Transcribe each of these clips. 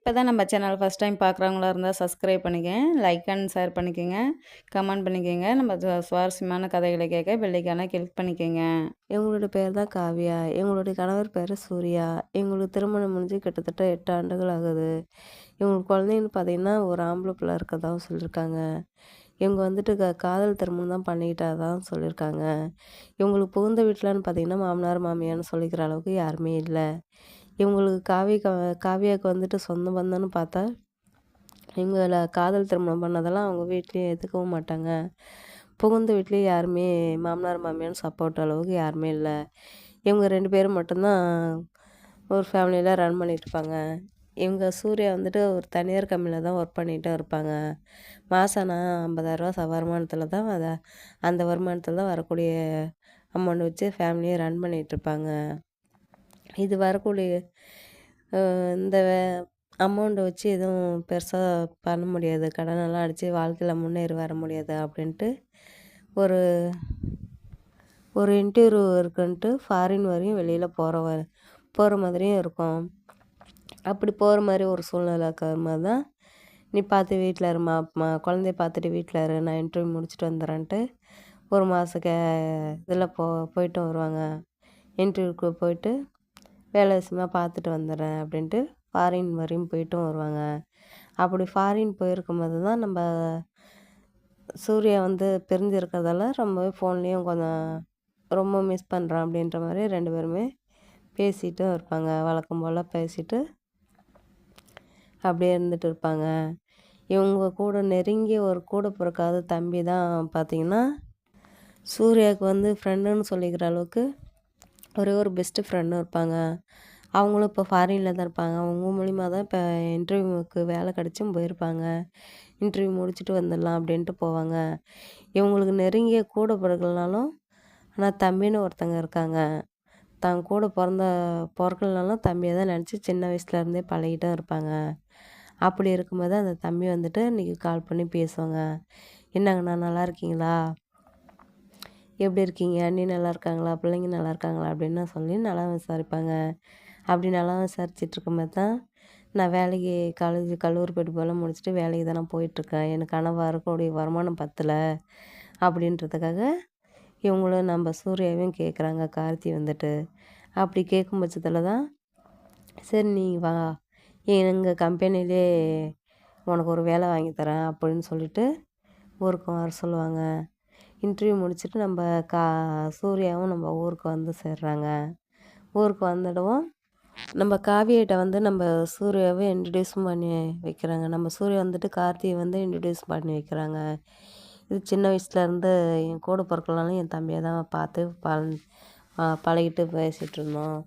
இப்போ தான் நம்ம சேனல் ஃபஸ்ட் டைம் பார்க்குறவங்களா இருந்தால் சப்ஸ்கிரைப் பண்ணிக்கங்க. லைக் அண்ட் ஷேர் பண்ணிக்கங்க. கமெண்ட் பண்ணிக்கங்க. நம்ம சுவாரஸ்யமான கதைகளை கேட்க பெல்லைக்கான கிளிக் பண்ணிக்கங்க. எங்களோட பேர் தான் காவியா. எங்களுடைய கணவர் பேர் சூர்யா. எங்களுக்கு திருமணம் முடிஞ்சு கிட்டத்தட்ட 8 ஆண்டுகள் ஆகுது. இவங்களுக்கு குழந்தைங்கன்னு பார்த்தீங்கன்னா, ஒரு ஆம்பளை பிள்ளை இருக்கறதாவும் சொல்லியிருக்காங்க. இவங்க வந்துட்டு காதல் திருமணம் தான் பண்ணிக்கிட்டதாவும் சொல்லியிருக்காங்க. இவங்களுக்கு புகுந்த வீட்லன்னு பார்த்தீங்கன்னா, மாமனார், மாமியார்ன்னு சொல்லிக்கிற அளவுக்கு யாருமே இல்ல. இவங்களுக்கு காவியாவுக்கு வந்துட்டு சொந்த பந்தம்னு பார்த்தா, இவங்கள காதல் திருமணம் பண்ணதெல்லாம் அவங்க வீட்லயும் ஏத்துக்கவும் மாட்டாங்க. புகுந்த வீட்லயும் யாருமே மாமனார், மாமியார்ன்னு சப்போர்ட் அளவுக்கு யாருமே இல்ல. இவங்க 2 பேரும் மட்டும்தான் ஒரு ஃபேமிலியில ரன் பண்ணிட்டுருப்பாங்க. இவங்க சூர்யா வந்துட்டு ஒரு தனியார் கம்பெனில தான் ஒர்க் பண்ணிட்டும் இருப்பாங்க. மாசம் ஆனா ரூ. 50,000 வருமானத்தில தான் அந்த வருமானத்தில தான் வரக்கூடிய அமௌண்ட் வச்சு ஃபேமிலிய ரன் பண்ணிட்டுருப்பாங்க. இது வரக்கூடிய இந்த அமௌண்ட்ட வச்சு எதுவும் பெருசா பண்ண முடியாது. கடனெல்லாம் அடைச்சு வாழ்க்கையில முன்னேறி வர முடியாது அப்படின்ட்டு ஒரு ஒரு இன்டர்வியூ இருக்குன்ட்டு ஃபாரின் வரையும் வெளியில போகிற மாதிரியும் இருக்கும். அப்படி போகிற மாதிரி ஒரு சூழ்நிலை இருக்கிற மாதிரி தான், "நீ பார்த்து வீட்ல இரும்மா, குழந்தைய பார்த்துட்டு வீட்ல இரு. நான் இன்டர்வியூ முடிச்சுட்டு வந்துடுறேன்ட்டு" ஒரு மாத இதில போயிட்டு வருவாங்க. இன்டர்வியூக்கு போயிட்டு வேலை விஷயமா பார்த்துட்டு வந்துடுறேன் அப்படின்ட்டு ஃபாரின் வரையும் போயிட்டும் வருவாங்க. அப்படி ஃபாரின் போயிருக்கும்போது தான் நம்ம சூர்யா வந்து பிரிஞ்சிருக்கிறதால ரொம்பவே ஃபோன்லேயும் கொஞ்சம் ரொம்ப மிஸ் பண்ணுறேன் அப்படின்ற மாதிரி 2 பேருமே பேசிட்டும் இருப்பாங்க. வழக்கம் போல் பேசிட்டு அப்படியே இருந்துட்டு இருப்பாங்க. இவங்க கூட நெருங்கிய ஒரு கூட பிறக்காத தம்பி தான் பார்த்திங்கன்னா, சூர்யாவுக்கு வந்து ஃப்ரெண்டுன்னு சொல்லிக்கிற அளவுக்கு ஒரே ஒரு பெஸ்ட்டு ஃப்ரெண்டும் இருப்பாங்க. அவங்களும் இப்போ ஃபாரினில் தான் இருப்பாங்க. அவங்க மூலியமா தான் இப்போ இன்டர்வியூவுக்கு வேலை கிடச்சும் போயிருப்பாங்க. இன்டர்வியூ முடிச்சுட்டு வந்துடலாம் அப்படின்ட்டு போவாங்க. இவங்களுக்கு நெருங்கிய கூட பிறக்கலனாலும், ஆனால் தம்பின்னு ஒருத்தங்க இருக்காங்க. தான் கூட பொறக்கலனாலும் தம்பிய தான் நினச்சி சின்ன வயசுலேருந்தே பழகிட்டும் இருப்பாங்க. அப்படி இருக்கும்போது அந்த தம்பி வந்துட்டு இன்றைக்கி கால் பண்ணி பேசுவாங்க. "என்னங்கண்ணா நல்லா இருக்கீங்களா? எப்படி இருக்கீங்க? அண்ணி நல்லா இருக்காங்களா? பிள்ளைங்க நல்லா இருக்காங்களா?" அப்படின்னு சொல்லி நலம் விசாரிப்பாங்க. அப்படி நலம் விசாரிச்சுட்டு இருக்கும்போது தான், நான் வேலைக்கு கல்லூரி படிப்பெல்லாம் முடிச்சுட்டு வேலைக்கு தான் நான் போயிட்டுருக்கேன். எனக்கு ஆனால் வரக்கூடிய வருமானம் பத்தல அப்படின்றதுக்காக இவங்களும் நம்ம சூர்யாவையும் கேட்குறாங்க, கார்த்தி வந்துட்டு. அப்படி கேட்கும் பட்சத்தில் தான், "சரி நீ வா, எங்கள் கம்பெனிலே உனக்கு ஒரு வேலை வாங்கி தரேன்" அப்படின்னு சொல்லிட்டு ஊருக்கு வர சொல்லுவாங்க. இன்டர்வியூ முடிச்சுட்டு நம்ம கா சூர்யாவும் நம்ம ஊருக்கு வந்து சேர்றாங்க. ஊருக்கு வந்துடவும் நம்ம காவியாட்ட வந்து நம்ம சூர்யாவை இன்ட்ரடியூஸும் பண்ணி வைக்கிறாங்க. நம்ம சூர்யா வந்துட்டு கார்த்தியை வந்து இன்ட்ரடியூஸ் பண்ணி வைக்கிறாங்க. இது சின்ன வயசுலேருந்து என் கூட பிறக்கலனாலும் என் தம்பியை தான் பார்த்து பழகிட்டு பேசிகிட்ருந்தோம்.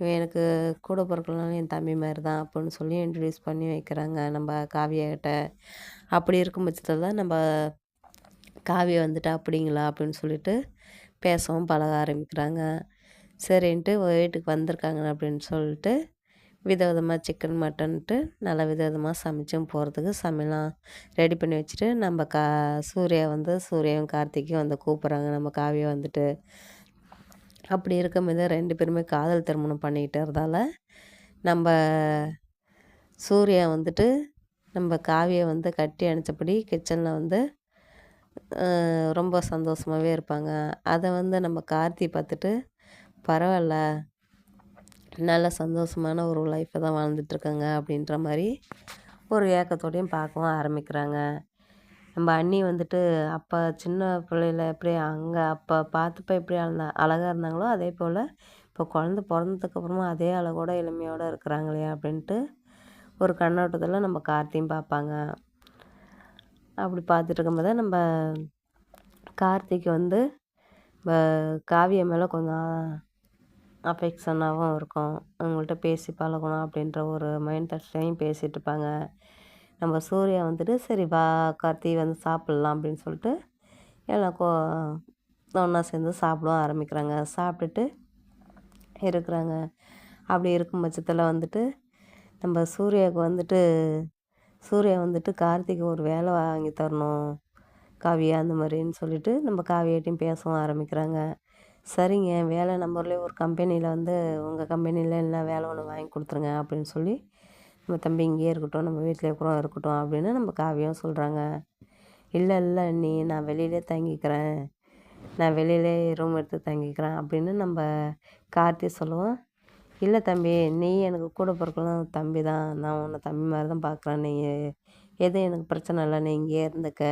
இவன் எனக்கு கூட பிறக்கலனாலும் என் தம்பி மாதிரி தான் அப்படின்னு சொல்லி இன்ட்ரடியூஸ் பண்ணி வைக்கிறாங்க நம்ம காவியாகிட்ட. அப்படி இருக்கும் பட்சத்தில் தான் நம்ம காவியா வந்துட்டு "அப்படிங்களா?" அப்படின்னு சொல்லிட்டு பேசவும் பழக ஆரம்பிக்கிறாங்க. சரின்ட்டு வீட்டுக்கு வந்திருக்காங்க அப்படின்னு சொல்லிட்டு விதவிதமாக சிக்கன் மட்டன்ட்டு நல்லா விதவிதமாக சமைச்சும் போகிறதுக்கு சமையலாம் ரெடி பண்ணி வச்சுட்டு நம்ம சூர்யாவும் கார்த்திக்கும் வந்து கூப்பிட்றாங்க நம்ம காவியா வந்துட்டு. அப்படி இருக்கும்போது 2 பேருமே காதல் திருமணம் பண்ணிக்கிட்டதால நம்ம சூர்யா வந்துட்டு நம்ம காவியை வந்து கட்டி அணைச்சபடி கிச்சனில் வந்து ரொம்ப சந்தோஷமாகவே இருப்பாங்க. அதை வந்து நம்ம கார்த்தி பார்த்துட்டு, "பரவாயில்ல, நல்ல சந்தோஷமான ஒரு லைஃப்பை தான் வாழ்ந்துட்டுருக்காங்க" அப்படின்ற மாதிரி ஒரு ஏக்கத்தோடையும் பார்க்கவும் ஆரம்பிக்கிறாங்க. நம்ம அண்ணி வந்துட்டு அப்போ சின்ன பிள்ளையில எப்படி அப்போ பார்த்தப்ப எப்படி அழகா இருந்தாங்களோ, அதே போல் இப்போ குழந்த பிறந்ததுக்கப்புறமா அதே அழகோட எளிமையோடு இருக்கிறாங்களே அப்படின்ட்டு ஒரு கண்ணோட்டத்தில் நம்ம கார்த்தியும் பார்ப்பாங்க. அப்படி பார்த்துட்டு இருக்கும்போது தான் நம்ம கார்த்திக் வந்து காவியா மேலே கொஞ்சம் அஃபெக்ஷனாகவும் இருக்கும். அவங்கள்ட்ட பேசி பழகணும் அப்படின்ற ஒரு மைண்ட் தாட்ஸ்லேயும் பேசிகிட்டு இருப்பாங்க. நம்ம சூர்யா வந்துட்டு, "சரி வா கார்த்தி வந்து சாப்பிட்லாம்" அப்படின்னு சொல்லிட்டு எல்லாம் ஒன்றா சேர்ந்து சாப்பிடவும் ஆரம்பிக்கிறாங்க. சாப்பிட்டுட்டு இருக்கிறாங்க. அப்படி இருக்கும் பட்சத்தில் வந்துட்டு நம்ம சூர்யா வந்துட்டு கார்த்திக்கு ஒரு வேலை வாங்கி தரணும் காவியா அந்த மாதிரின்னு சொல்லிட்டு நம்ம காவியாட்டையும் பேசவும் ஆரம்பிக்கிறாங்க. "சரிங்க, வேலை நம்ம ஊர்லேயே ஒரு கம்பெனியில் வந்து உங்கள் கம்பெனியில் என்ன வேலை ஒன்று வாங்கி கொடுத்துருங்க" அப்படின்னு சொல்லி நம்ம தம்பி இங்கேயே இருக்கட்டும், நம்ம வீட்டிலே கூட இருக்கட்டும் அப்படின்னு நம்ம காவியம் சொல்கிறாங்க. இல்லை இல்லை அண்ணி, நான் வெளியிலே தங்கிக்கிறேன், நான் வெளியிலே ரூம் எடுத்து தங்கிக்கிறேன் அப்படின்னு நம்ம கார்த்தி சொல்லுவோம். இல்லை தம்பி, நீ எனக்கு கூட பிறக்கலாம் தம்பி தான், நான் உன்னை தம்பி மாதிரி தான் பார்க்குறேன், நீ எதுவும் எனக்கு பிரச்சனை இல்லை, நீ இங்கேயே இருந்துக்க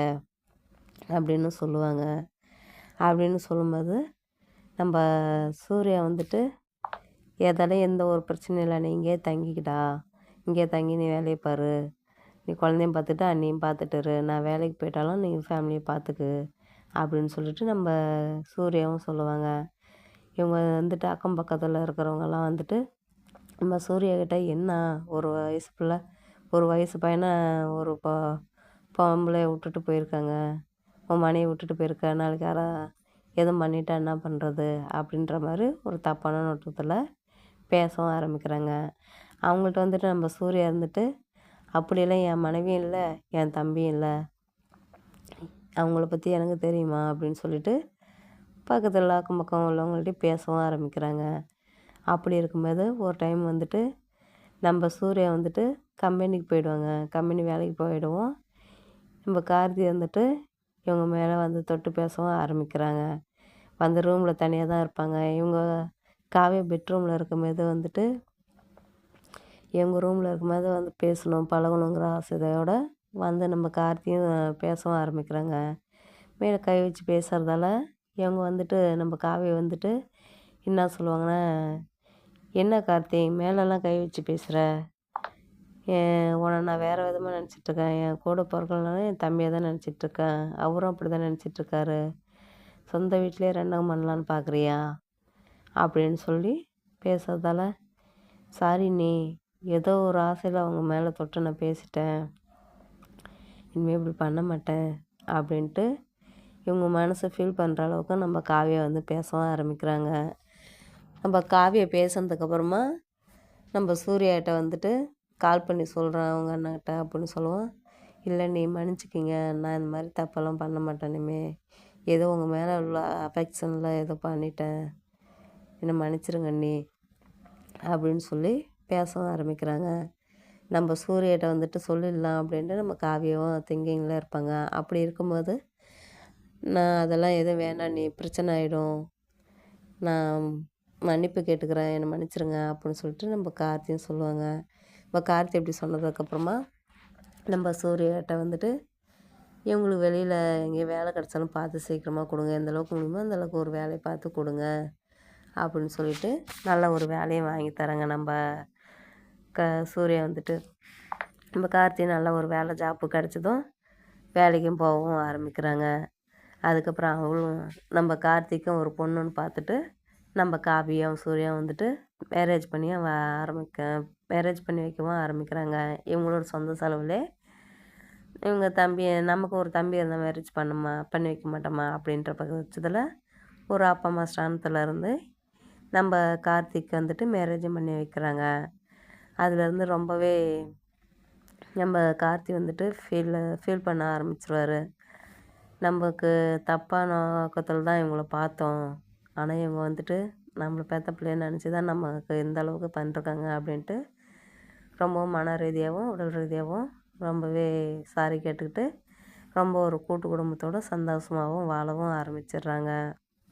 அப்படின்னு சொல்லுவாங்க. அப்படின்னு சொல்லும்போது நம்ம சூர்யா வந்துட்டு, எதாலையும் எந்த ஒரு பிரச்சனையும் இல்லை, நீ இங்கேயே தங்கிக்கிடா, இங்கேயே தங்கி நீ வேலையை பாரு, நீ குழந்தையும் பார்த்துட்டு அண்ணியும் பார்த்துட்டு இரு, நான் வேலைக்கு போயிட்டாலும் நீ ஃபேமிலியை பார்த்துக்கு அப்படின்னு சொல்லிட்டு நம்ம சூர்யாவும் சொல்லுவாங்க. இவங்க வந்துட்டு அக்கம் பக்கத்தில் இருக்கிறவங்கெல்லாம் வந்துட்டு நம்ம சூர்யா கிட்ட, என்ன ஒரு வயசு பிள்ளை, ஒரு வயசு பையனை ஒரு பொம்பளைய விட்டுட்டு போயிருக்காங்க, உன் மனைவி விட்டுட்டு போயிருக்க, நாளைக்கு யாரா எதுவும் பண்ணிட்டா என்ன பண்ணுறது அப்படின்ற மாதிரி ஒரு தப்பான நோட்டத்தில் பேசவும் ஆரம்பிக்கிறாங்க. அவங்கள்ட்ட வந்துட்டு நம்ம சூர்யா இருந்துட்டு, அப்படியெல்லாம் என் மனைவியும் இல்லை, என் தம்பியும் இல்லை, அவங்கள பற்றி எனக்கு தெரியுமா அப்படின்னு சொல்லிட்டு பக்கத்தில் அக்கம் பக்கம் உள்ளவங்கள்ட்ட பேசவும் ஆரம்பிக்கிறாங்க. அப்படி இருக்கும்போது ஒரு டைம் வந்துட்டு நம்ம சூர்யா வந்துட்டு கம்பெனிக்கு போயிடுவாங்க. கம்பெனி வேலைக்கு போயிடுவோம். நம்ம கார்த்தி வந்துட்டு இவங்க மேலே வந்து தொட்டு பேசவும் ஆரம்பிக்கிறாங்க. வந்து ரூமில் தனியாக தான் இருப்பாங்க. இவங்க காவியா பெட்ரூமில் இருக்கும்போது வந்துட்டு, இவங்க ரூமில் இருக்கும்போது வந்து பேசணும் பழகணுங்கிற ஆசையோட வந்து நம்ம கார்த்தியும் பேசவும் ஆரம்பிக்கிறாங்க. மேலே கை வச்சு பேசுகிறதால இவங்க வந்துட்டு நம்ம காவியை வந்துட்டு என்ன சொல்லுவாங்கன்னா, என்ன கார்த்தி மேலெல்லாம் கை வச்சு பேசுகிற, உன்னை நான் வேறு விதமாக நினச்சிட்ருக்கேன், என் கூட பிறக்கலனாலும் என் தம்பியை தான் நினச்சிட்ருக்கேன், அவரும் அப்படி தான் நினச்சிட்ருக்காரு, சொந்த வீட்டிலே ரெண்டாம் பண்ணலான்னு பார்க்குறியா அப்படின்னு சொல்லி பேசுகிறதால, சாரி நீ, ஏதோ ஒரு ஆசையில் அவங்க மேலே தொட்டு நான் பேசிட்டேன், இனிமேல் இப்படி பண்ண மாட்டேன் அப்படின்ட்டு இவங்க மனசை ஃபீல் பண்ணுற அளவுக்கு நம்ம காவியை வந்து பேசவும் ஆரம்பிக்கிறாங்க. நம்ம காவியை பேசுனதுக்கப்புறமா நம்ம சூர்யாகிட்ட வந்துட்டு கால் பண்ணி சொல்கிறேன் அவங்க அண்ணன்கிட்ட அப்படின்னு சொல்லுவோம். இல்லை நீ மன்னிச்சிக்கிங்க, நான் இந்த மாதிரி தப்பெல்லாம் பண்ண மாட்டேன், இனிமே ஏதோ உங்கள் மேலே உள்ள அஃபெக்ஷனில் ஏதோ பண்ணிட்டேன், என்னை மன்னிச்சிருங்க அண்ணி அப்படின்னு சொல்லி பேசவும் ஆரம்பிக்கிறாங்க. நம்ம சூர்யாகிட்ட வந்துட்டு சொல்லிடலாம் அப்படின்ட்டு நம்ம காவியவும் திங்கிங்கில் இருப்பாங்க. அப்படி இருக்கும்போது, நான் அதெல்லாம் எதுவும் வேணாம் நீ, பிரச்சனை ஆகிடும், நான் மன்னிப்பு கேட்டுக்கிறேன், என்னை மன்னிச்சிருங்க அப்படின்னு சொல்லிட்டு நம்ம கார்த்தியும் சொல்லுவாங்க. நம்ம கார்த்தி இப்படி சொன்னதுக்கப்புறமா நம்ம சூர்யாகிட்ட வந்துட்டு, இவங்களுக்கு வெளியில் எங்கேயும் வேலை கிடச்சாலும் பார்த்து சீக்கிரமாக கொடுங்க, எந்த அளவுக்கு முடியுமோ அந்தளவுக்கு ஒரு வேலையை பார்த்து கொடுங்க அப்படின்னு சொல்லிட்டு நல்ல ஒரு வேலையை வாங்கி தராங்க. நம்ம சூர்யா வந்துட்டு நம்ம கார்த்தி நல்ல ஒரு வேலை ஜாப்பு கிடச்சதும் வேலைக்கும் போகவும் ஆரம்பிக்கிறாங்க. அதுக்கப்புறம் அவங்களும் நம்ம கார்த்திக்கும் ஒரு பொண்ணுன்னு பார்த்துட்டு நம்ம காவியும் சூர்யா வந்துட்டு மேரேஜ் பண்ணி வைக்கவும் ஆரம்பிக்கிறாங்க. இவங்களோட சொந்த செலவுலே இவங்க தம்பி, நமக்கு ஒரு தம்பி இருந்தால் மேரேஜ் பண்ணி வைக்க மாட்டோமா அப்படின்ற பட்சத்தில் ஒரு அப்பா அம்மா ஸ்தானத்தில் இருந்து நம்ம கார்த்திக் வந்துட்டு மேரேஜும் பண்ணி வைக்கிறாங்க. அதுலேருந்து ரொம்பவே நம்ம கார்த்தி வந்துட்டு ஃபீல் பண்ண ஆரம்பிச்சிருவார். நமக்கு தப்பான நோக்கத்தில் தான் இவங்கள பார்த்தோம், ஆனால் இவங்க வந்துட்டு நம்மளை பெற்ற பிள்ளைய நினச்சி தான் நமக்கு இந்த அளவுக்கு பண்ணிருக்காங்க அப்படின்ட்டு ரொம்பவும் மன ரீதியாகவும் உடல் ரீதியாகவும் ரொம்பவே சாரி கேட்டுக்கிட்டு ரொம்ப ஒரு கூட்டு குடும்பத்தோடு சந்தோஷமாகவும் வாழவும் ஆரம்பிச்சிடுறாங்க.